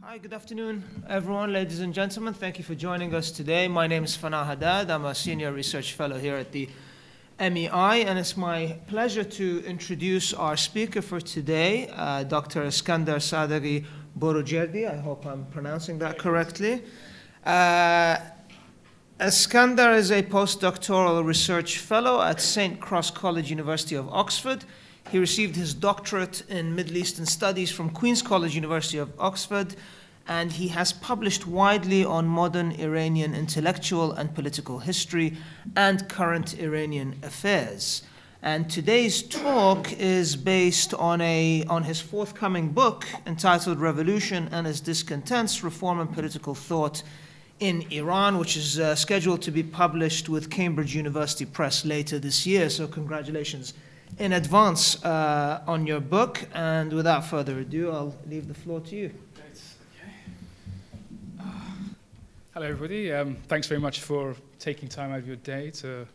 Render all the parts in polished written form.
Hi, good afternoon, everyone, ladies and gentlemen. Thank you for joining us today. My name is Fana Haddad. I'm a senior research fellow here at the MEI, and it's my pleasure to introduce our speaker for today, Dr. Eskandar Sadeghi-Boroujerdi. I hope I'm pronouncing that correctly. Eskandar is a postdoctoral research fellow at St. Cross College, University of Oxford. He received his doctorate in Middle Eastern Studies from Queen's College, University of Oxford, and he has published widely on modern Iranian intellectual and political history and current Iranian affairs. And today's talk is based on his forthcoming book entitled Revolution and its Discontents, Reform and Political Thought in Iran, which is scheduled to be published with Cambridge University Press later this year. So congratulations in advance on your book. And without further ado, I'll leave the floor to you. Hello, everybody. Thanks very much for taking time out of your day to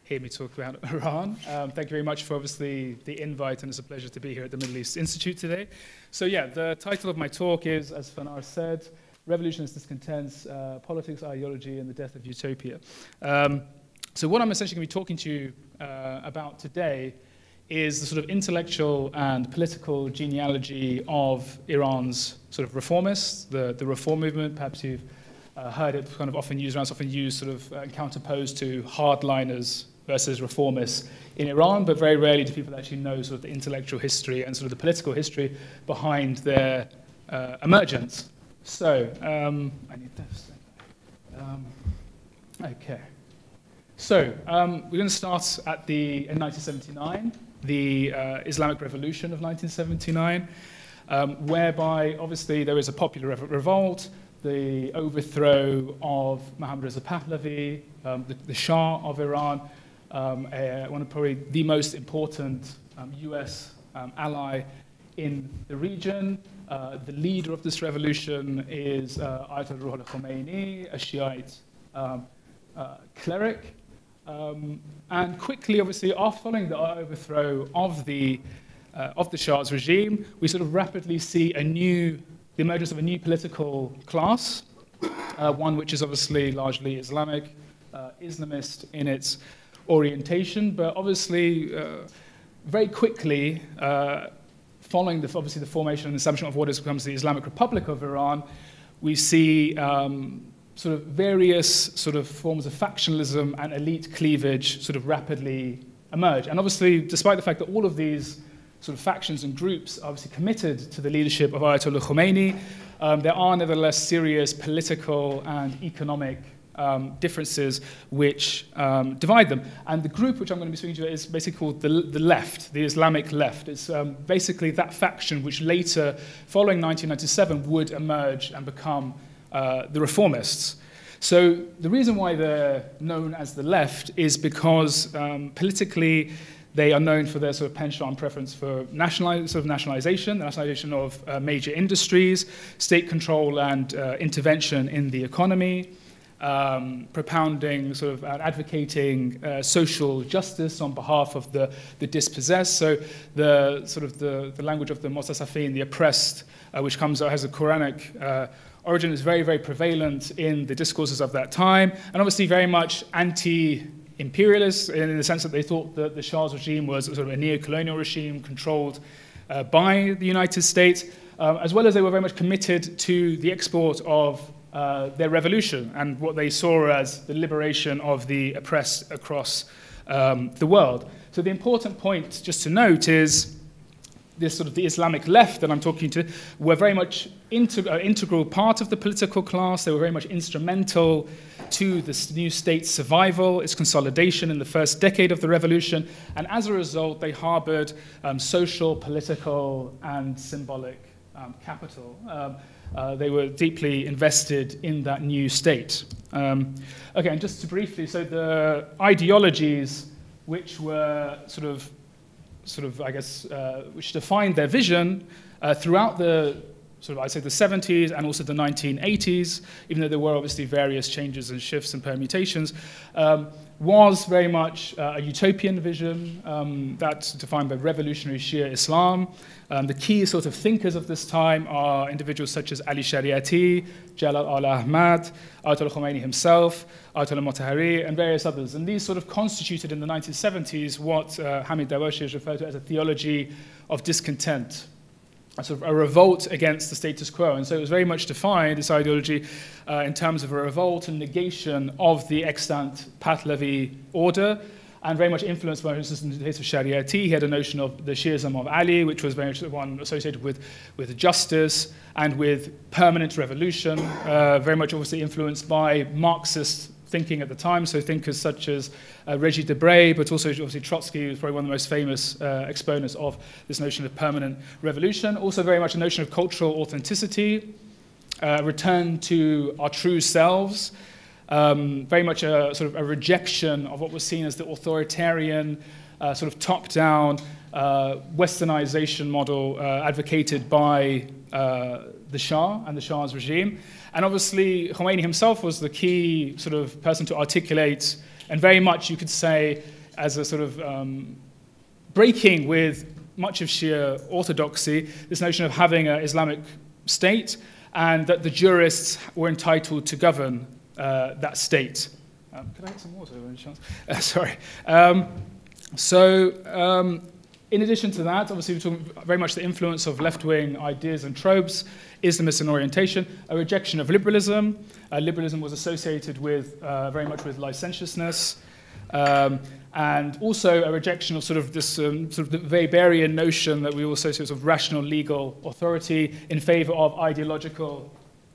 hear me talk about Iran. Thank you very much for, obviously, the invite, and it's a pleasure to be here at the Middle East Institute today. So, yeah, the title of my talk is, as Fanar said, Revolution and Discontents, Politics, Ideology, and the Death of Utopia. So what I'm essentially going to be talking to you about today is the sort of intellectual and political genealogy of Iran's sort of reformists, the reform movement. Perhaps you've heard it kind of often used around, it's often used sort of counterposed to hardliners versus reformists in Iran, but very rarely do people actually know sort of the intellectual history and sort of the political history behind their emergence. So, I need this. Okay. So, we're going to start in 1979, the Islamic Revolution of 1979, whereby obviously there is a popular revolt, the overthrow of Mohammad Reza Pahlavi, the Shah of Iran, one of probably the most important US ally in the region. The leader of this revolution is Ayatollah Ruhollah Khomeini, a Shiite cleric. And quickly, obviously, following the overthrow of the Shah's regime, we sort of rapidly see the emergence of a new political class, one which is obviously largely Islamic, Islamist in its orientation, but obviously very quickly, following obviously the formation and establishment of what becomes the Islamic Republic of Iran, we see sort of various sort of forms of factionalism and elite cleavage sort of rapidly emerge. And obviously, despite the fact that all of these sort of factions and groups are obviously committed to the leadership of Ayatollah Khomeini, there are nevertheless serious political and economic differences which divide them. And the group which I'm going to be speaking to is basically called the left, the Islamic left. It's basically that faction which later, following 1997, would emerge and become the reformists. So the reason why they're known as the left is because politically they are known for their sort of penchant and preference for nationalization of major industries, state control and intervention in the economy, propounding, sort of advocating social justice on behalf of the dispossessed. So the language of the Mutasafin, the oppressed, which has a Quranic origin, is very, very prevalent in the discourses of that time, and obviously very much anti-imperialist in the sense that they thought that the Shah's regime was sort of a neo-colonial regime controlled by the United States, as well as they were very much committed to the export of their revolution and what they saw as the liberation of the oppressed across the world. So the important point just to note is this sort of the Islamic left that I'm talking to were very much integral part of the political class. They were very much instrumental to this new state's survival, its consolidation in the first decade of the revolution, and as a result, they harbored social, political, and symbolic capital. They were deeply invested in that new state. Okay, and just to briefly, so the ideologies which were which defined their vision throughout the sort of, I'd say, the 70s and also the 1980s, even though there were obviously various changes and shifts and permutations, was very much a utopian vision that's defined by revolutionary Shia Islam. The key sort of thinkers of this time are individuals such as Ali Shariati, Jalal al-Ahmad, Ayatollah Khomeini himself, Ayatollah Motahari, and various others. And these sort of constituted in the 1970s what Hamid Dawashi has referred to as a theology of discontent, a sort of a revolt against the status quo. And so it was very much defined, this ideology, in terms of a revolt and negation of the extant Pahlavi order, and very much influenced by, for instance, in the case of Shariati, he had a notion of the Shiism of Ali, which was very much the one associated with justice and with permanent revolution, very much obviously influenced by Marxist thinking at the time, so thinkers such as Regis Debray, but also obviously Trotsky, who was probably one of the most famous exponents of this notion of permanent revolution. Also very much a notion of cultural authenticity, return to our true selves, very much a sort of a rejection of what was seen as the authoritarian, sort of top-down westernization model advocated by the Shah and the Shah's regime. And obviously, Khomeini himself was the key sort of person to articulate, and very much, you could say, as a sort of breaking with much of Shia orthodoxy, this notion of having an Islamic state, and that the jurists were entitled to govern that state. Could I get some water, by any chance? Sorry. In addition to that, obviously we're talking very much the influence of left-wing ideas and tropes, Islamist orientation, a rejection of liberalism. Liberalism was associated with very much with licentiousness, and also a rejection of sort of this sort of the Weberian notion that we all associate with rational legal authority in favor of ideological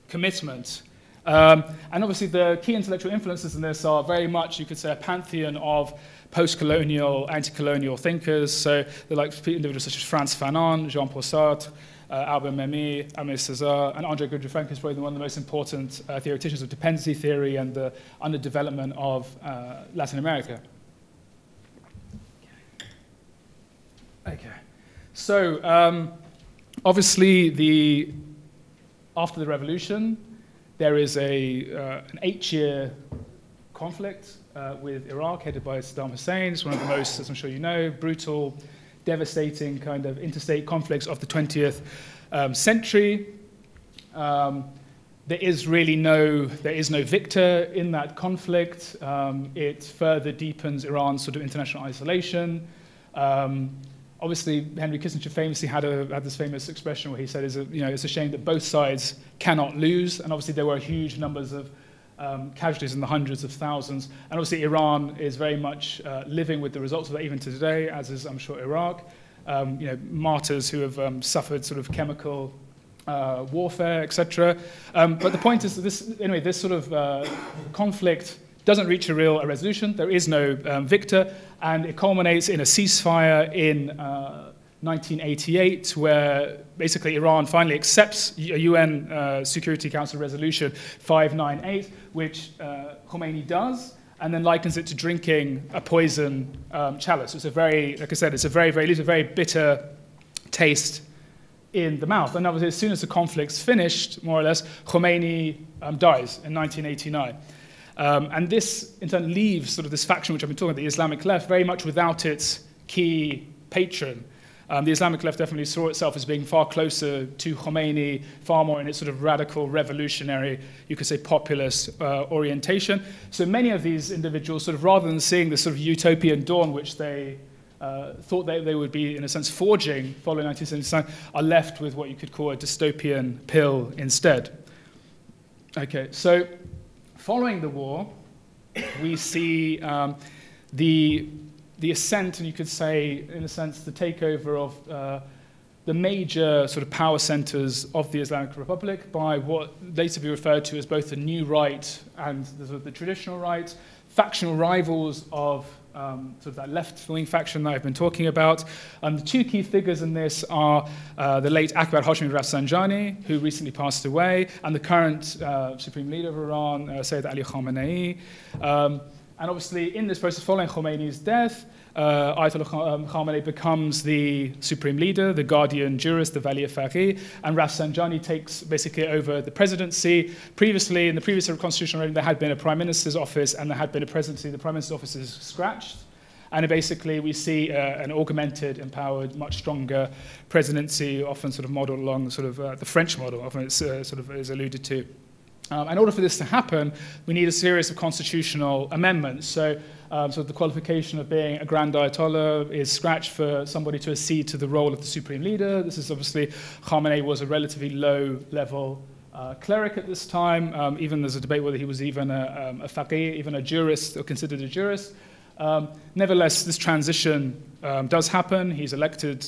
commitment. And obviously the key intellectual influences in this are very much, you could say, a pantheon of post-colonial, anti-colonial thinkers. So they're like individuals such as Frantz Fanon, Jean-Paul Sartre, Albert Memmi, Aimé Césaire, and André Gurdjieff is probably one of the most important theoreticians of dependency theory and the underdevelopment of Latin America. Okay. So obviously after the revolution, there is an 8-year conflict with Iraq, headed by Saddam Hussein. It's one of the most, as I'm sure you know, brutal, devastating kind of interstate conflicts of the 20th century. There is no victor in that conflict. It further deepens Iran's sort of international isolation. Obviously, Henry Kissinger famously had this famous expression where he said, it's a shame that both sides cannot lose. And obviously, there were huge numbers of casualties in the hundreds of thousands. And obviously, Iran is very much living with the results of that even to today, as is, I'm sure, Iraq. Martyrs who have suffered sort of chemical warfare, etc. But the point is that this sort of conflict doesn't reach a real resolution. There is no victor, and it culminates in a ceasefire in 1988, where basically Iran finally accepts a UN Security Council resolution 598, which Khomeini does, and then likens it to drinking a poison chalice. It's a very, like I said, it's a very bitter taste in the mouth. And obviously, as soon as the conflict's finished, more or less, Khomeini dies in 1989. And this, in turn, leaves sort of this faction, which I've been talking about, the Islamic left, very much without its key patron. The Islamic left definitely saw itself as being far closer to Khomeini, far more in its sort of radical, revolutionary, you could say populist orientation. So many of these individuals, sort of rather than seeing this sort of utopian dawn, which they thought they would be, in a sense, forging following 1979, are left with what you could call a dystopian pill instead. Okay, so following the war, we see the ascent, and you could say, in a sense, the takeover of the major sort of power centers of the Islamic Republic by what later be referred to as both the new right and the traditional right, factional rivals of sort of that left-wing faction that I've been talking about. The two key figures in this are the late Akbar Hashemi Rafsanjani, who recently passed away, and the current supreme leader of Iran, Sayyid Ali Khamenei. And obviously, in this process, following Khomeini's death, Ayatollah Khamenei becomes the supreme leader, the guardian jurist, the Vali Faqih, and Rafsanjani takes basically over the presidency. Previously, in the previous constitutional regime, there had been a prime minister's office and there had been a presidency. The prime minister's office is scratched. And basically, we see an augmented, empowered, much stronger presidency, often sort of modeled along sort of the French model, often it's sort of is alluded to. In order for this to happen, we need a series of constitutional amendments. So the qualification of being a grand ayatollah is scratched for somebody to accede to the role of the supreme leader. This is obviously, Khamenei was a relatively low-level cleric at this time. Even there's a debate whether he was even a faqih, even a jurist, or considered a jurist. Nevertheless, this transition does happen. He's elected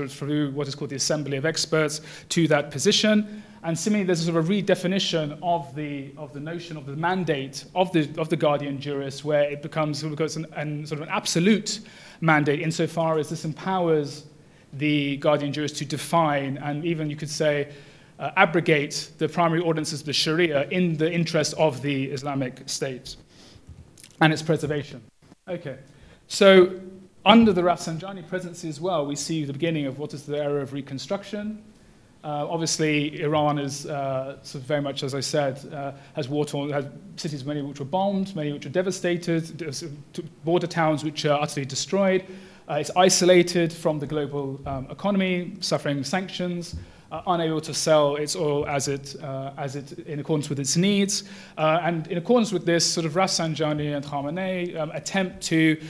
through what is called the Assembly of Experts to that position. And similarly, there's a sort of redefinition of the notion of the mandate of the guardian jurist, where it becomes sort of an absolute mandate insofar as this empowers the guardian jurist to define and even, you could say, abrogate the primary ordinances of the Sharia in the interest of the Islamic State and its preservation. Okay, so under the Rafsanjani presidency as well, we see the beginning of what is the era of Reconstruction. Obviously, Iran is sort of very much, as I said, has war-torn, has cities many which were bombed, many which were devastated, border towns which are utterly destroyed. It's isolated from the global economy, suffering sanctions, unable to sell its oil as it in accordance with its needs. And in accordance with this, sort of Rafsanjani and Khamenei attempt to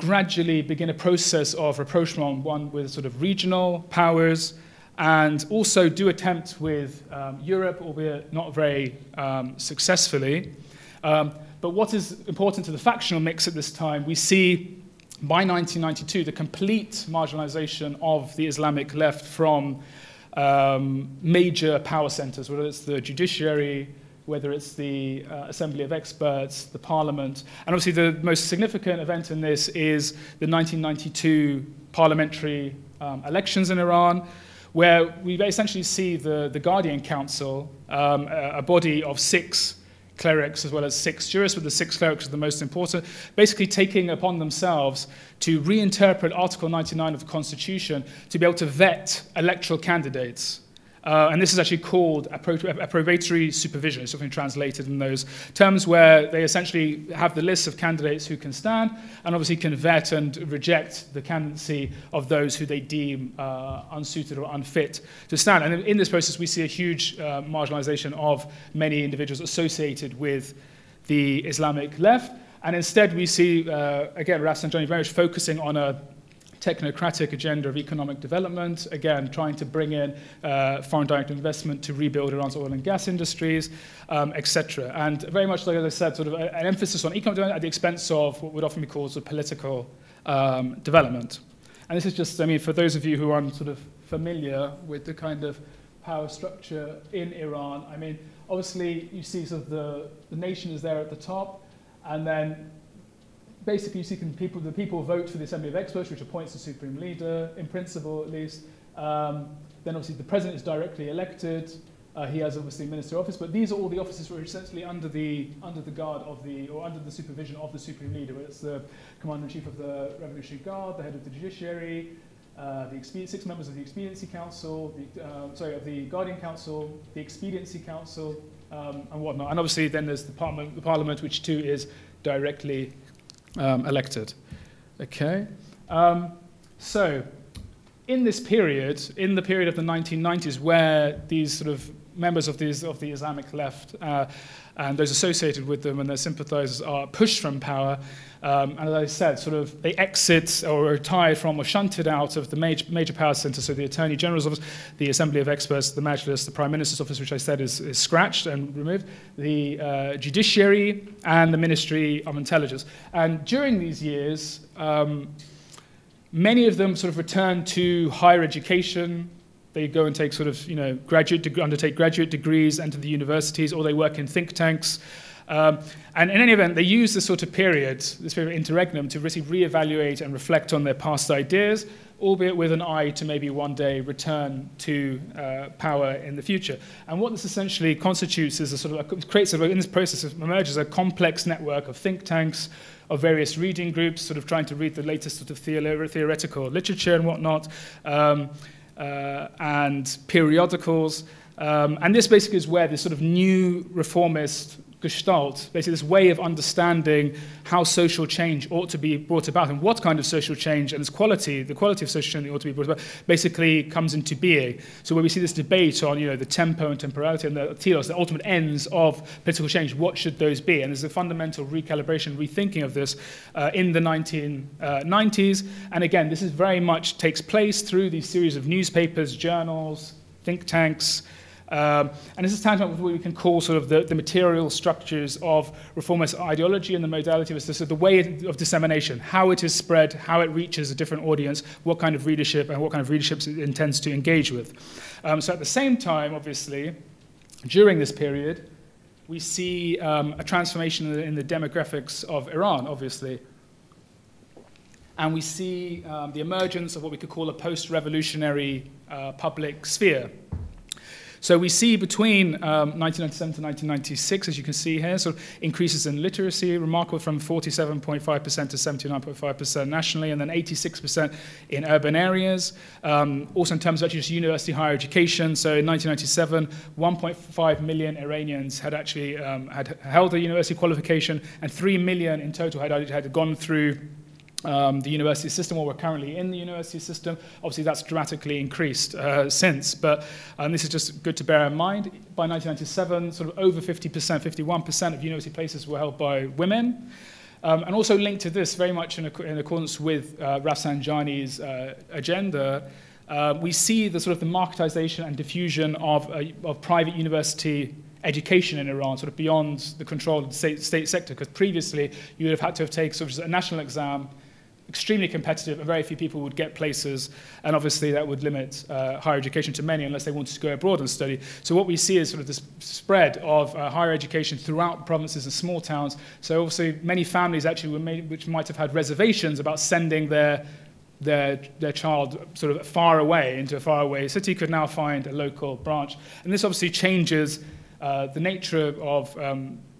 gradually begin a process of rapprochement, one with sort of regional powers, and also do attempt with Europe, albeit not very successfully. But what is important to the factional mix at this time, we see by 1992 the complete marginalization of the Islamic left from major power centers, whether it's the judiciary, whether it's the Assembly of Experts, the Parliament. And obviously the most significant event in this is the 1992 parliamentary elections in Iran, where we essentially see the Guardian Council, a body of 6 clerics as well as 6 jurists, with the 6 clerics are the most important, basically taking upon themselves to reinterpret Article 99 of the Constitution to be able to vet electoral candidates. And this is actually called approbatory supervision. It's often translated in those terms, where they essentially have the list of candidates who can stand and obviously can vet and reject the candidacy of those who they deem unsuited or unfit to stand. And in this process, we see a huge marginalization of many individuals associated with the Islamic left. And instead, we see, again, Rafsanjani very much focusing on a technocratic agenda of economic development, again, trying to bring in foreign direct investment to rebuild Iran's oil and gas industries, etc. And very much, like I said, sort of an emphasis on economic development at the expense of what would often be called sort of political development. And this is just, I mean, for those of you who aren't sort of familiar with the kind of power structure in Iran, I mean, obviously, you see sort of the nation is there at the top, and then basically, you see the people vote for the Assembly of Experts, which appoints the supreme leader, in principle at least. Then obviously the president is directly elected. He has obviously ministerial office, but these are all the offices which are essentially under the guard of or under the supervision of the supreme leader. It's the commander-in-chief of the Revolutionary Guard, the head of the judiciary, the 6 members of the Expediency Council, of the Guardian Council, the Expediency Council, and whatnot. And obviously then there's the Parliament, which too is directly elected. Okay. So in this period, in the period of the 1990s, where these sort of members of the Islamic left and those associated with them and their sympathizers are pushed from power, and as I said, sort of they exit or retire from or shunted out of the major power centers, so the Attorney General's office, the Assembly of Experts, the Majlis, the Prime Minister's office, which I said is scratched and removed, the Judiciary, and the Ministry of Intelligence. And during these years, many of them sort of return to higher education. They go and take sort of, undertake graduate degrees, enter the universities, or they work in think tanks. And in any event, they use this sort of period, this period of interregnum, to really reevaluate and reflect on their past ideas, albeit with an eye to maybe one day return to power in the future. And what this essentially constitutes is a sort of, in this process emerges a complex network of think tanks, of various reading groups, sort of trying to read the latest sort of theoretical literature and whatnot, and periodicals. And this basically is where this sort of new reformist gestalt, basically this way of understanding how social change ought to be brought about and what kind of social change and its quality, the quality of social change that ought to be brought about, basically comes into being. So where we see this debate on, the tempo and temporality and the telos, the ultimate ends of political change, what should those be? And there's a fundamental recalibration, rethinking of this in the 1990s. And again, this is very much takes place through these series of newspapers, journals, think tanks, and this is tantamount with what we can call sort of the material structures of reformist ideology and the modality of the way of dissemination, how it is spread, how it reaches a different audience, what kind of readership and what kind of readership it intends to engage with. So at the same time, obviously, during this period, we see a transformation in the demographics of Iran, obviously. And we see the emergence of what we could call a post-revolutionary public sphere. So we see between 1997 to 1996, as you can see here, sort of increases in literacy, remarkable from 47.5% to 79.5% nationally, and then 86% in urban areas. Also in terms of actually just university higher education, so in 1997, 1.5 million Iranians had actually had held a university qualification, and 3 million in total had gone through the university system, or we're currently in the university system. Obviously, that's dramatically increased since, but this is just good to bear in mind. By 1997, sort of over 50%, 51% of university places were held by women. And also linked to this, very much in accordance with Rafsanjani's agenda, we see the sort of the marketization and diffusion of private university education in Iran, sort of beyond the control of the state sector, because previously you would have had to have taken sort of a national exam, extremely competitive, and very few people would get places, and obviously that would limit higher education to many unless they wanted to go abroad and study. So what we see is sort of this spread of higher education throughout provinces and small towns. So obviously many families actually which might have had reservations about sending their child sort of far away into a faraway city could now find a local branch. And this obviously changes the nature of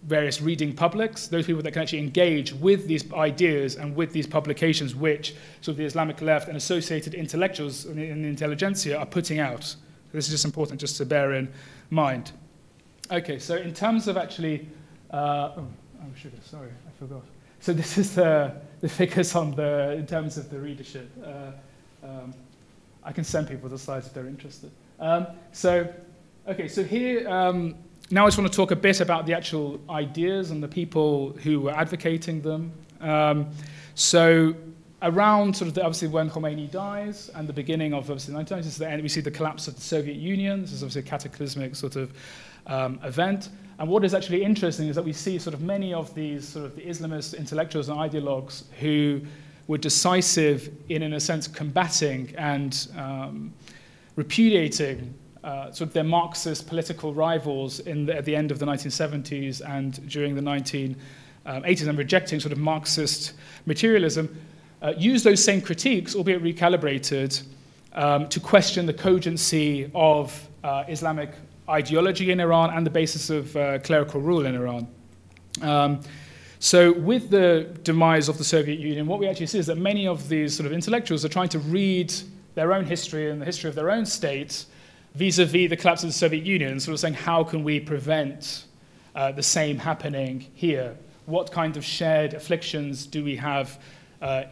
various reading publics, those people that can actually engage with these ideas and with these publications which sort of the Islamic left and associated intellectuals in the intelligentsia are putting out. This is just important just to bear in mind. Okay, so in terms of actually, sugar, sorry, I forgot. So this is the figures on in terms of the readership. I can send people the slides if they're interested. So here, now I just want to talk a bit about the actual ideas and the people who were advocating them. So around sort of obviously when Khomeini dies and the beginning of obviously the 1990s, we see the collapse of the Soviet Union. This is obviously a cataclysmic sort of event. And what is actually interesting is that we see sort of many of these sort of the Islamist intellectuals and ideologues who were decisive in a sense, combating and repudiating sort of their Marxist political rivals at the end of the 1970s and during the 1980s, and rejecting sort of Marxist materialism, use those same critiques, albeit recalibrated, to question the cogency of Islamic ideology in Iran and the basis of clerical rule in Iran. So with the demise of the Soviet Union, what we actually see is that many of these sort of intellectuals are trying to read their own history and the history of their own state vis-a-vis the collapse of the Soviet Union, sort of saying, how can we prevent the same happening here? What kind of shared afflictions do we have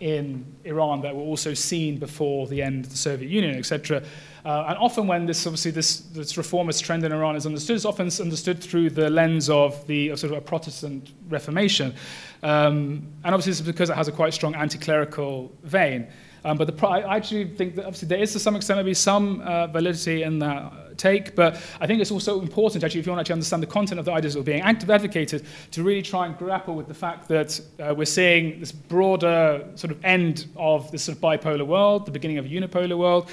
in Iran that were also seen before the end of the Soviet Union, etc.? And often when this reformist trend in Iran is understood, it's often understood through the lens of sort of a Protestant Reformation. And obviously this is because it has a quite strong anti-clerical vein. But I actually think that obviously there is to some extent maybe some validity in that take. But I think it's also important, actually, if you want to actually understand the content of the ideas that are being advocated, to really try and grapple with the fact that we're seeing this broader sort of end of this sort of bipolar world, the beginning of a unipolar world,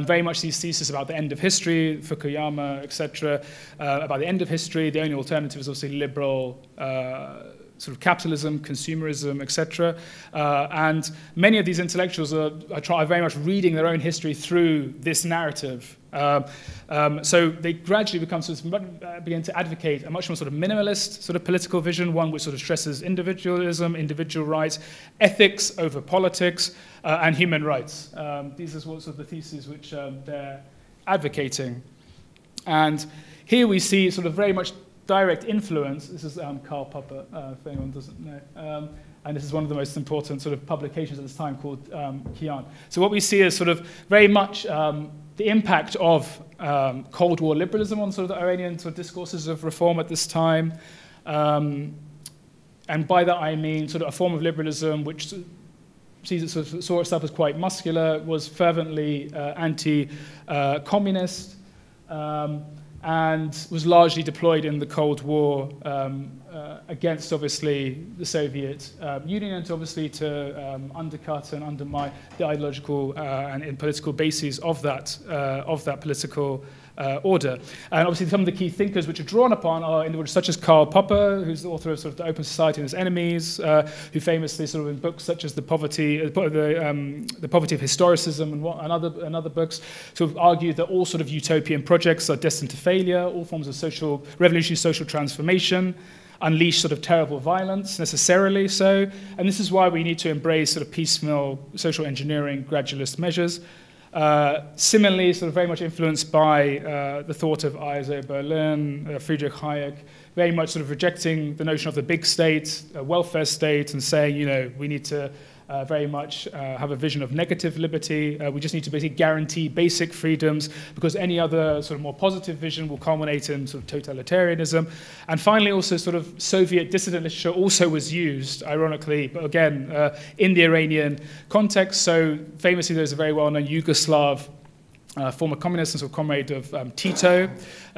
very much these theses about the end of history, Fukuyama, etc., about the end of history. The only alternative is obviously liberal sort of capitalism, consumerism, etc. And many of these intellectuals are very much reading their own history through this narrative. So they gradually begin to advocate a much more sort of minimalist sort of political vision, one which sort of stresses individualism, individual rights, ethics over politics, and human rights. These are sort of the theses which they're advocating. And here we see sort of very much direct influence. This is Karl Popper, if anyone doesn't know. And this is one of the most important sort of publications at this time called Qian. So what we see is sort of very much the impact of Cold War liberalism on sort of the Iranian sort of discourses of reform at this time. And by that I mean sort of a form of liberalism which saw itself as quite muscular, was fervently anti-communist, and was largely deployed in the Cold War against, obviously, the Soviet Union, and obviously to undercut and undermine the ideological and political bases of that political order. And obviously some of the key thinkers which are drawn upon are individuals such as Karl Popper, who's the author of sort of The Open Society and Its Enemies, who famously sort of in books such as The Poverty of Historicism and other books sort of argued that all sort of utopian projects are destined to failure, all forms of revolutionary social transformation unleash sort of terrible violence, necessarily so, and this is why we need to embrace sort of piecemeal social engineering gradualist measures. Similarly, sort of very much influenced by the thought of Isaiah Berlin, Friedrich Hayek, very much sort of rejecting the notion of the big state, a welfare state, and saying, you know, we need to very much have a vision of negative liberty. We just need to basically guarantee basic freedoms, because any other sort of more positive vision will culminate in sort of totalitarianism. And finally, also sort of Soviet dissident literature also was used, ironically, but again, in the Iranian context. So famously, there's a very well-known Yugoslav former communist and sort of comrade of Tito,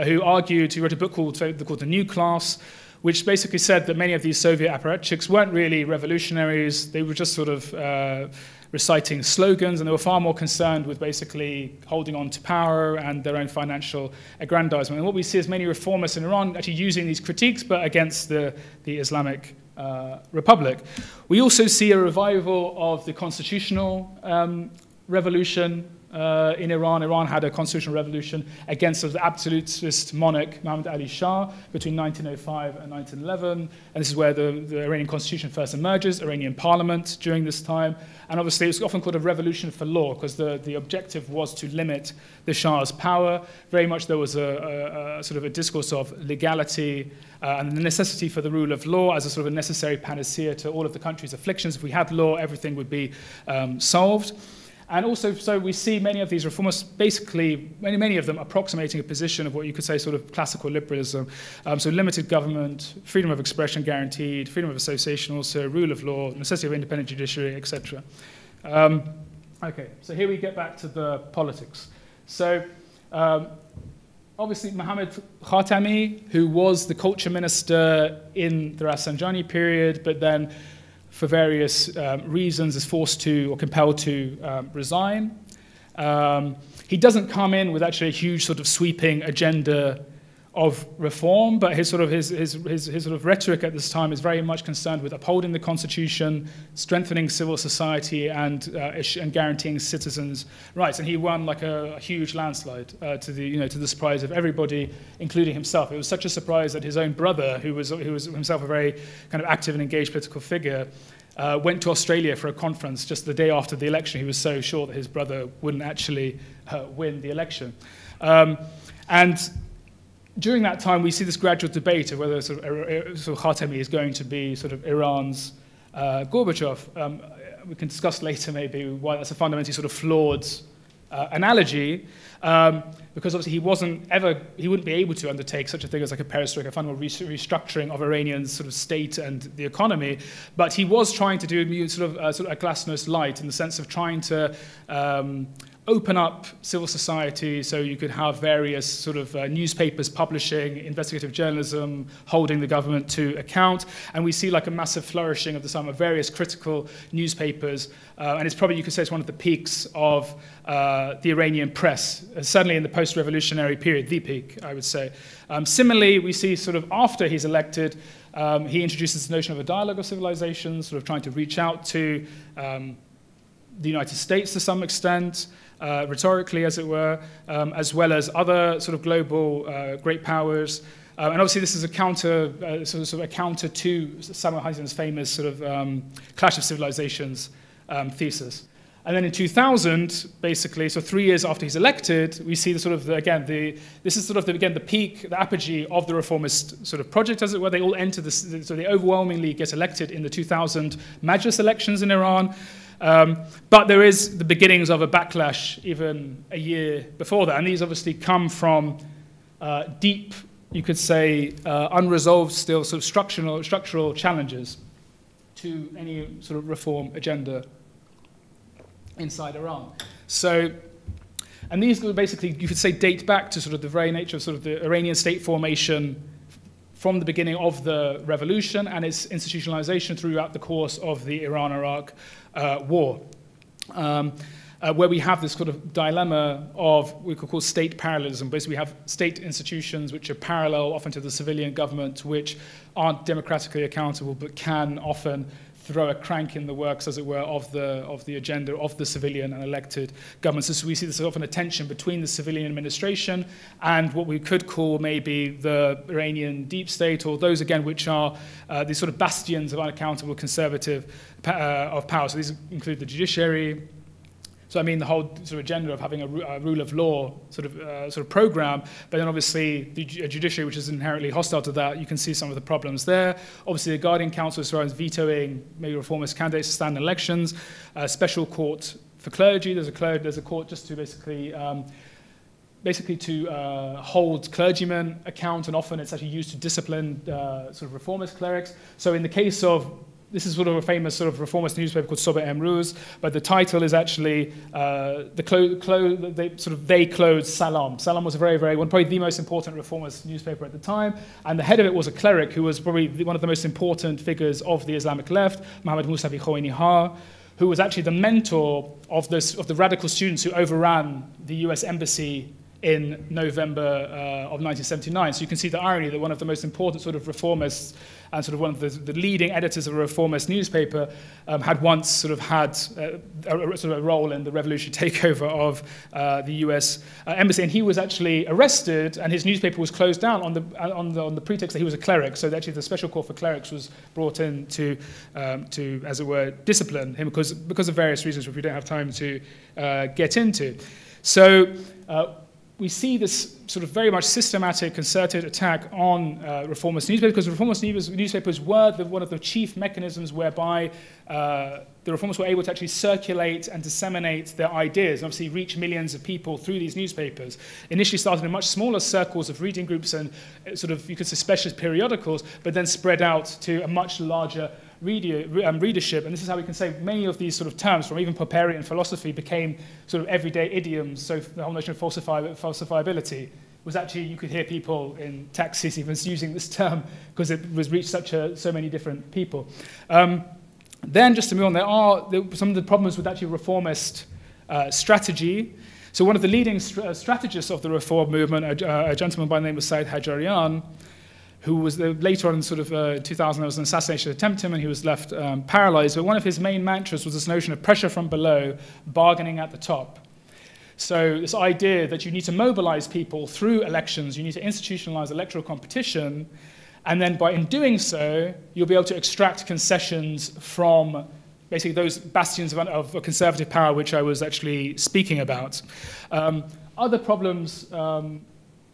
who wrote a book called The New Class, which basically said that many of these Soviet apparatchiks weren't really revolutionaries. They were just sort of reciting slogans, and they were far more concerned with basically holding on to power and their own financial aggrandizement. And what we see is many reformists in Iran actually using these critiques, but against the Islamic Republic. We also see a revival of the constitutional revolution in Iran. Iran had a constitutional revolution against the absolutist monarch Muhammad Ali Shah between 1905 and 1911, and this is where the Iranian constitution first emerges, Iranian parliament during this time, and obviously it's often called a revolution for law, because the objective was to limit the Shah's power. Very much there was a sort of a discourse of legality and the necessity for the rule of law as a sort of a necessary panacea to all of the country's afflictions. If we had law, everything would be solved. And also, so we see many of these reformists, basically, many of them approximating a position of what you could say sort of classical liberalism. So limited government, freedom of expression guaranteed, freedom of association also, rule of law, necessity of independent judiciary, etc. Okay, so here we get back to the politics. So obviously Mohammad Khatami, who was the culture minister in the Rafsanjani period, but then for various reasons is forced to or compelled to resign. He doesn't come in with actually a huge sort of sweeping agenda of reform, but his sort of rhetoric at this time is very much concerned with upholding the constitution, strengthening civil society, and guaranteeing citizens' rights. And he won like a huge landslide to the surprise of everybody, including himself. It was such a surprise that his own brother, who was himself a very kind of active and engaged political figure, went to Australia for a conference just the day after the election. He was so sure that his brother wouldn't actually win the election. And during that time, we see this gradual debate of whether sort of Khatami is going to be sort of Iran's Gorbachev. We can discuss later maybe why that's a fundamentally sort of flawed analogy, because obviously he wouldn't be able to undertake such a thing as like a perestroika, a fundamental restructuring of Iranian's sort of state and the economy, but he was trying to do sort of a glasnost light in the sense of trying to open up civil society, so you could have various sort of newspapers publishing investigative journalism, holding the government to account, and we see like a massive flourishing of the sum of various critical newspapers, and it's probably, you could say, it's one of the peaks of the Iranian press, certainly in the post-revolutionary period, the peak, I would say. Similarly, we see sort of after he's elected, he introduces the notion of a dialogue of civilizations, sort of trying to reach out to the United States to some extent, rhetorically, as it were, as well as other sort of global great powers. And obviously, this is a counter, sort of a counter to Samuel Huntington's famous sort of clash of civilizations thesis. And then in 2000, basically, so 3 years after he's elected, we see the sort of, this is sort of, again, the peak, the apogee of the reformist sort of project, as it were. They all enter this, so they overwhelmingly get elected in the 2000 Majlis elections in Iran. But there is the beginnings of a backlash even a year before that. And these obviously come from deep, you could say, unresolved still sort of structural challenges to any sort of reform agenda inside Iran. So, and these basically, you could say, date back to sort of the very nature of sort of the Iranian state formation from the beginning of the revolution and its institutionalization throughout the course of the Iran-Iraq war, where we have this sort of dilemma of what we could call state parallelism. Basically, we have state institutions which are parallel often to the civilian government, which aren't democratically accountable, but can often throw a crank in the works, as it were, of the agenda of the civilian and elected governments. So we see this often a tension between the civilian administration and what we could call maybe the Iranian deep state, or those, again, which are these sort of bastions of unaccountable conservative of power. So these include the judiciary. So I mean the whole sort of agenda of having a rule of law sort of program, but then obviously the judiciary, which is inherently hostile to that, you can see some of the problems there. Obviously the Guardian Council as far as vetoing maybe reformist candidates to stand in elections, special court for clergy. There's a court just to basically to hold clergymen account, and often it's actually used to discipline sort of reformist clerics. So in the case of, this is sort of a famous sort of reformist newspaper called Sobh Emruz, but the title is actually they clothed Salam. Salam was probably the most important reformist newspaper at the time, and the head of it was a cleric who was probably one of the most important figures of the Islamic left, Mohammad Musavi Khomeini, who was actually the mentor of the radical students who overran the US embassy in November of 1979. So you can see the irony that one of the most important sort of reformists and sort of one of the leading editors of a reformist newspaper had once sort of had a role in the revolutionary takeover of the US embassy. And he was actually arrested, and his newspaper was closed down on the pretext that he was a cleric. So actually the special court for clerics was brought in to as it were, discipline him because of various reasons which we don't have time to get into. So we see this sort of very much systematic, concerted attack on reformist newspapers, because reformist newspapers were one of the chief mechanisms whereby the reformers were able to actually circulate and disseminate their ideas, and obviously reach millions of people through these newspapers. Initially started in much smaller circles of reading groups and sort of, you could say, specialist periodicals, but then spread out to a much larger readership. And this is how we can say many of these sort of terms from even Popperian philosophy became sort of everyday idioms. So the whole notion of falsifiability was actually, you could hear people in taxis even using this term because it was reached so many different people. Then just to move on, there are some of the problems with actually reformist strategy. So one of the leading strategists of the reform movement, a gentleman by the name of Said Hajarian, who was later on in sort of 2000, there was an assassination attempt him and he was left paralyzed. But one of his main mantras was this notion of pressure from below, bargaining at the top. So this idea that you need to mobilize people through elections, you need to institutionalize electoral competition, and then in doing so, you'll be able to extract concessions from basically those bastions of conservative power which I was actually speaking about. Other problems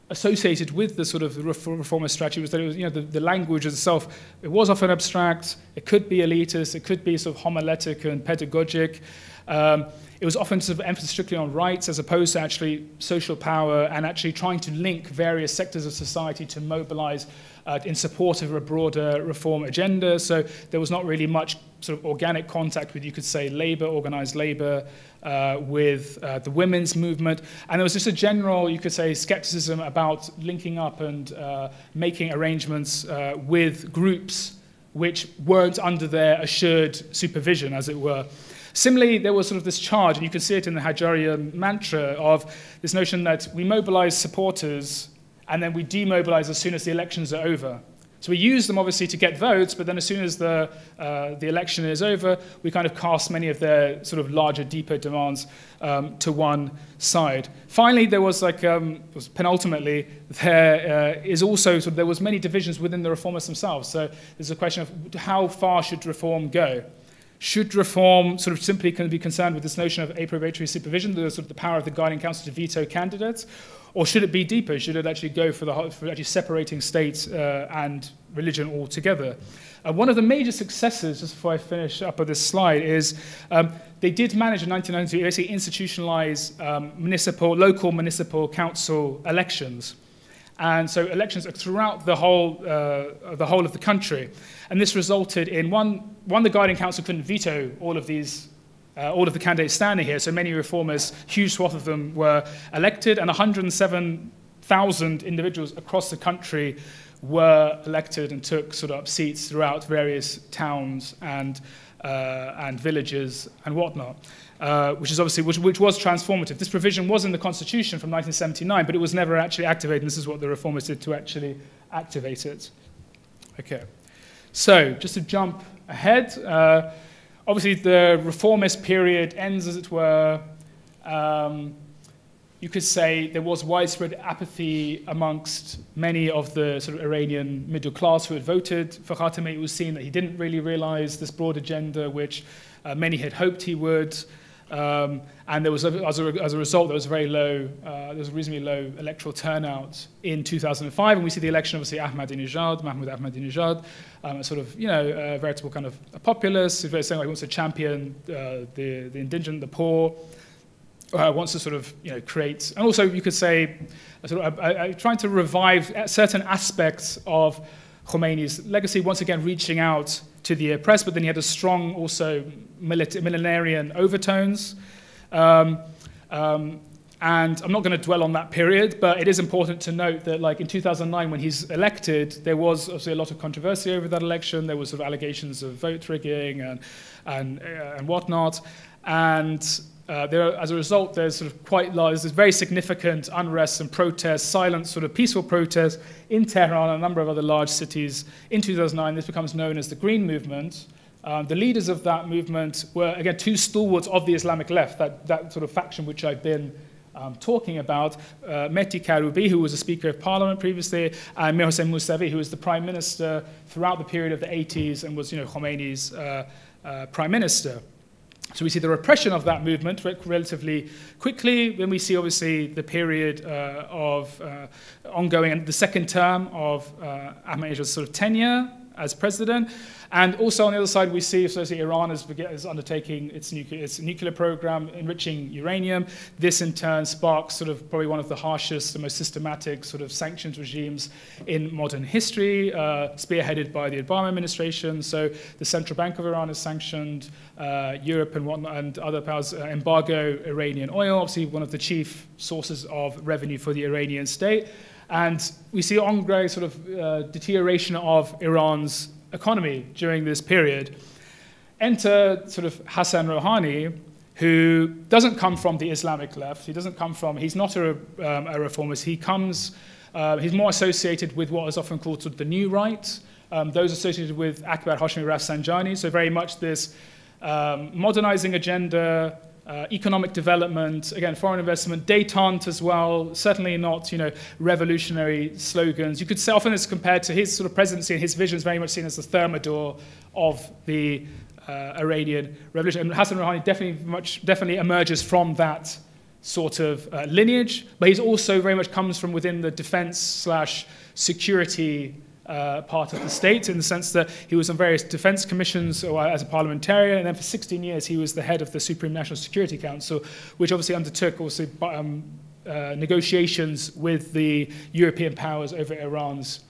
associated with the sort of reformist strategy was that it was, the language itself, it was often abstract, it could be elitist, it could be sort of homiletic and pedagogic. It was often sort of emphasis strictly on rights as opposed to actually social power and actually trying to link various sectors of society to mobilize in support of a broader reform agenda. So there was not really much sort of organic contact with, you could say, labor, organized labor, with the women's movement. And there was just a general, you could say, skepticism about linking up and making arrangements with groups which weren't under their assured supervision, as it were. Similarly, there was sort of this charge, and you can see it in the Hajarian mantra, of this notion that we mobilize supporters and then we demobilize as soon as the elections are over. So we use them, obviously, to get votes, but then as soon as the election is over, we kind of cast many of their sort of larger, deeper demands to one side. Finally, there was penultimately, there is also, there was many divisions within the reformers themselves. So there's a question of how far should reform go? Should reform sort of simply be concerned with this notion of approbatory supervision, the sort of the power of the guiding council to veto candidates, or should it be deeper? Should it actually go for actually separating state and religion altogether? One of the major successes, just before I finish up with this slide, is they did manage in 1990 to basically institutionalize local municipal council elections. And so elections are throughout the whole of the country. And this resulted in, one, the guiding council couldn't veto all of the candidates standing here, so many reformers, huge swath of them, were elected, and 107,000 individuals across the country were elected and took sort of seats throughout various towns and villages and whatnot. Which is obviously which was transformative. This provision was in the Constitution from 1979, but it was never actually activated, and this is what the reformers did to actually activate it. Okay, so just to jump ahead, obviously the reformist period ends, as it were. You could say there was widespread apathy amongst many of the sort of Iranian middle class who had voted for Khatami. It was seen that he didn't really realize this broad agenda, which many had hoped he would. And there was, as a result, there was a reasonably low electoral turnout in 2005, and we see the election, obviously, Mahmoud Ahmadinejad, sort of, a veritable kind of a populist, saying he wants to champion the indigent, the poor, wants to sort of, create, and also you could say, trying to revive certain aspects of Khomeini's legacy, once again reaching out to the oppressed, but then he had a strong also millenarian overtones. And I'm not going to dwell on that period, but it is important to note that, like in 2009, when he's elected, there was obviously a lot of controversy over that election. There was sort of allegations of vote rigging and whatnot, and as a result, there's sort of there's this very significant unrest and protests, silent sort of peaceful protests in Tehran and a number of other large cities in 2009. This becomes known as the Green Movement. The leaders of that movement were, again, two stalwarts of the Islamic left, that sort of faction which I've been talking about, Mehdi Karoubi, who was a Speaker of Parliament previously, and Mir Hossein Mousavi, who was the Prime Minister throughout the period of the 80s and was, Khomeini's Prime Minister. So we see the repression of that movement relatively quickly. Then we see, obviously, the period of ongoing and the second term of Ahmadinejad's sort of tenure as president. And also on the other side, we see, Iran is undertaking its nuclear program, enriching uranium. This in turn sparks sort of probably one of the harshest and most systematic sort of sanctions regimes in modern history, spearheaded by the Obama administration. So the Central Bank of Iran has sanctioned Europe and whatnot, and other powers embargo Iranian oil, obviously one of the chief sources of revenue for the Iranian state. And we see ongoing sort of deterioration of Iran's economy during this period. Enter sort of Hassan Rouhani, who doesn't come from the Islamic left. He's not a reformist. He's more associated with what is often called sort of the New Right, those associated with Akbar Hashemi Rafsanjani, so very much this modernizing agenda, economic development, again, foreign investment, détente as well, certainly not, revolutionary slogans. You could say often it's compared to his sort of presidency, and his vision is very much seen as the thermidor of the Iranian revolution. And Hassan Rouhani definitely emerges from that sort of lineage, but he's also very much comes from within the defense/security part of the state, in the sense that he was on various defense commissions as a parliamentarian, and then for 16 years he was the head of the Supreme National Security Council, which obviously undertook also negotiations with the European powers over Iran's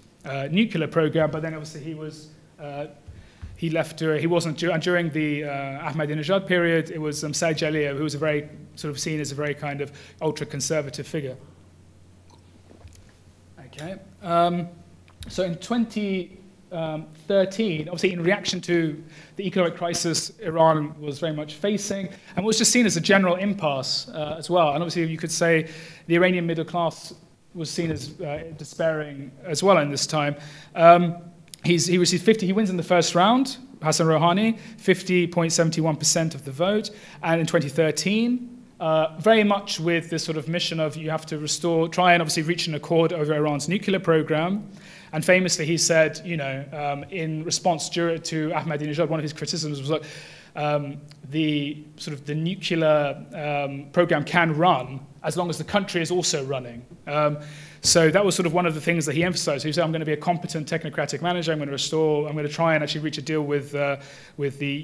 nuclear program. But then obviously he left. He wasn't during the Ahmadinejad period. It was Saad Jalil, who was a very sort of seen as a very kind of ultra-conservative figure. Okay. So in 2013, obviously in reaction to the economic crisis Iran was very much facing, and was just seen as a general impasse as well. And obviously you could say the Iranian middle class was seen as despairing as well in this time. He received 50. He wins in the first round, Hassan Rouhani, 50.71% of the vote. And in 2013, very much with this sort of mission of you have to try and obviously reach an accord over Iran's nuclear program. And famously, he said, in response to Ahmadinejad, one of his criticisms was that the nuclear program can run as long as the country is also running. So that was sort of one of the things that he emphasized. He said, I'm going to be a competent technocratic manager. I'm going to try and actually reach a deal with the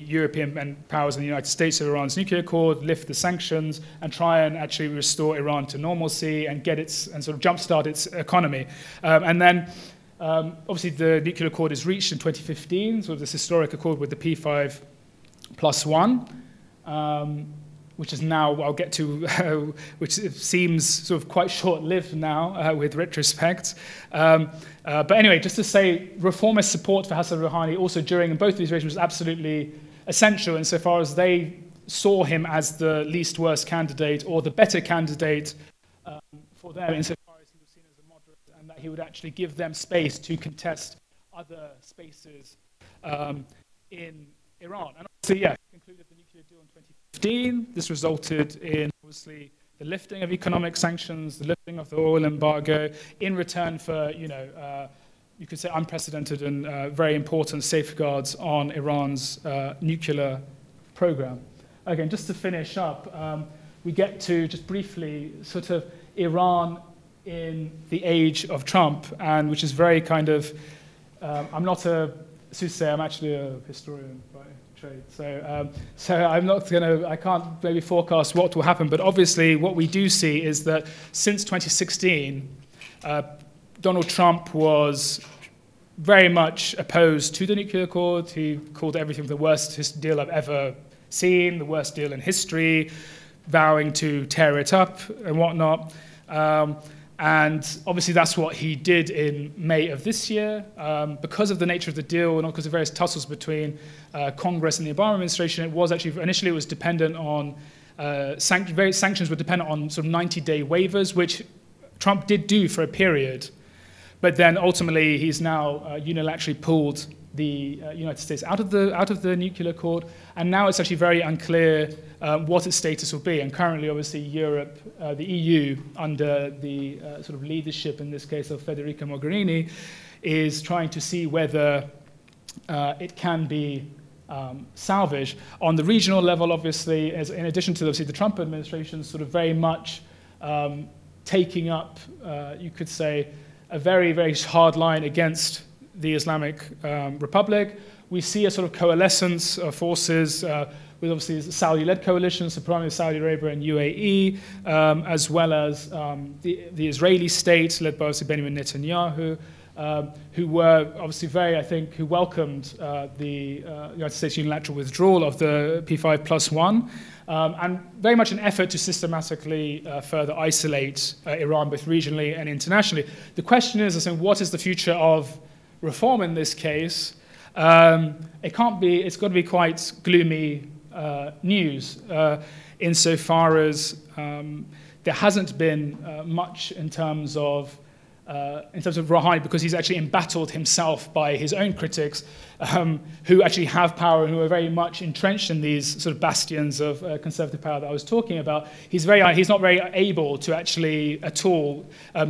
European powers in the United States of Iran's nuclear accord, lift the sanctions, and try and actually restore Iran to normalcy and sort of jumpstart its economy. And then obviously the nuclear accord is reached in 2015, sort of this historic accord with the P5+1. Which is now, I'll get to, which seems sort of quite short-lived now with retrospect. But anyway, just to say, reformist support for Hassan Rouhani also during both of these regimes was absolutely essential insofar as they saw him as the least worst candidate or the better candidate for them insofar as he was seen as a moderate, and that he would actually give them space to contest other spaces in Iran. And obviously, yeah, he concluded the nuclear deal in 2015. This resulted in, obviously, the lifting of economic sanctions, the lifting of the oil embargo, in return for, you could say unprecedented and very important safeguards on Iran's nuclear program. Again, just to finish up, we get to just briefly sort of Iran in the age of Trump, and which is very kind of, I'm not a soothsayer, I'm actually a historian by trade. So I'm not I can't maybe forecast what will happen, but obviously what we do see is that since 2016, Donald Trump was very much opposed to the nuclear accord. He called everything the worst deal I've ever seen, the worst deal in history, vowing to tear it up and whatnot. And obviously that's what he did in May of this year. Because of the nature of the deal and because of various tussles between Congress and the Obama administration, it was actually, initially it was dependent on, various sanctions were dependent on sort of 90-day waivers, which Trump did do for a period. But then ultimately he's now unilaterally pulled the United States out of the nuclear accord, and now it's actually very unclear what its status will be. And currently, obviously, Europe, the EU, under the sort of leadership, in this case, of Federica Mogherini, is trying to see whether it can be salvaged. On the regional level, obviously, in addition to obviously the Trump administration, sort of very much taking up, you could say, a very, very hard line against the Islamic Republic. We see a sort of coalescence of forces with obviously the Saudi-led coalition, so primarily Saudi Arabia and UAE, as well as the Israeli state led by obviously Benjamin Netanyahu, who were obviously who welcomed the United States unilateral withdrawal of the P5+1, and very much an effort to systematically further isolate Iran, both regionally and internationally. The question is, what is the future of reform in this case? It's got to be quite gloomy news insofar as there hasn't been much in terms of Rouhani, because he's actually embattled himself by his own critics, who actually have power and who are very much entrenched in these sort of bastions of conservative power that I was talking about. He's not very able to actually at all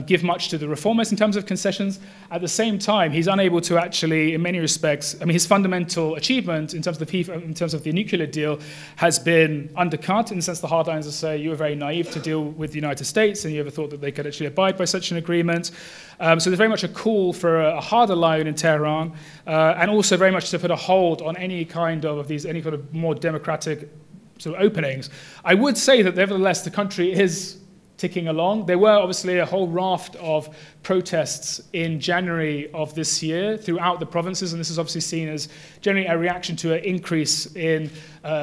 give much to the reformists in terms of concessions. At the same time, he's unable to actually, in many respects, his fundamental achievement in terms of the nuclear deal has been undercut, in the sense the hardliners say you were very naive to deal with the United States and you ever thought that they could actually abide by such an agreement. So there's very much a call for a harder line in Tehran, and also very much to put a hold on any kind of these, any kind of more democratic sort of openings. I would say that nevertheless the country is ticking along. There were obviously a whole raft of protests in January of this year throughout the provinces, and this is obviously seen as generally a reaction to an increase in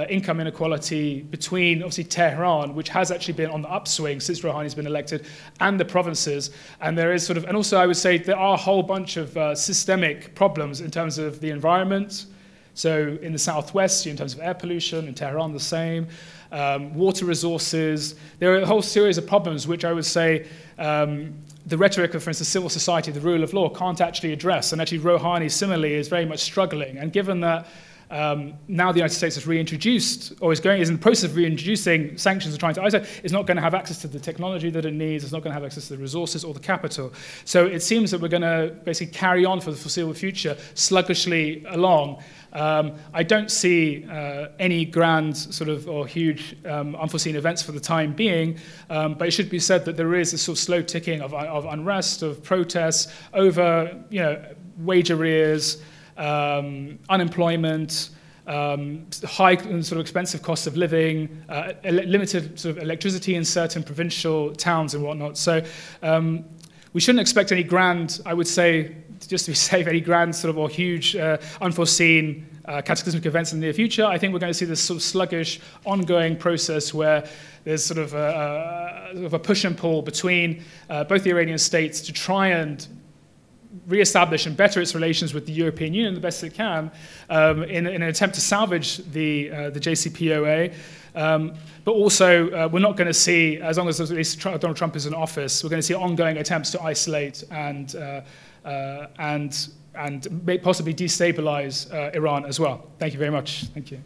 income inequality between obviously Tehran, which has actually been on the upswing since Rouhani's been elected, and the provinces. And there is sort of, and also I would say there are a whole bunch of systemic problems in terms of the environment. So in the southwest, in terms of air pollution, in Tehran the same. Water resources. There are a whole series of problems which I would say the rhetoric of, for instance, civil society, the rule of law, can't actually address. And actually Rouhani similarly is very much struggling. And given that now the United States has reintroduced, or is in the process of reintroducing sanctions and trying to isolate, it's not going to have access to the technology that it needs, it's not going to have access to the resources or the capital. So it seems that we're going to basically carry on for the foreseeable future sluggishly along. I don't see any grand sort of or huge unforeseen events for the time being, but it should be said that there is a sort of slow ticking of unrest, of protests over, wage arrears, unemployment, high and sort of expensive costs of living, limited sort of electricity in certain provincial towns and whatnot. So we shouldn't expect any grand, I would say, just to be safe, any grand sort of or huge unforeseen cataclysmic events in the near future. I think we're going to see this sort of sluggish, ongoing process where there's sort of a push and pull between both the Iranian states to try and re-establish and better its relations with the European Union the best it can in an attempt to salvage the JCPOA. But also, we're not going to see, as long as at least Donald Trump is in office, we're going to see ongoing attempts to isolate and possibly destabilize Iran as well. Thank you very much. Thank you.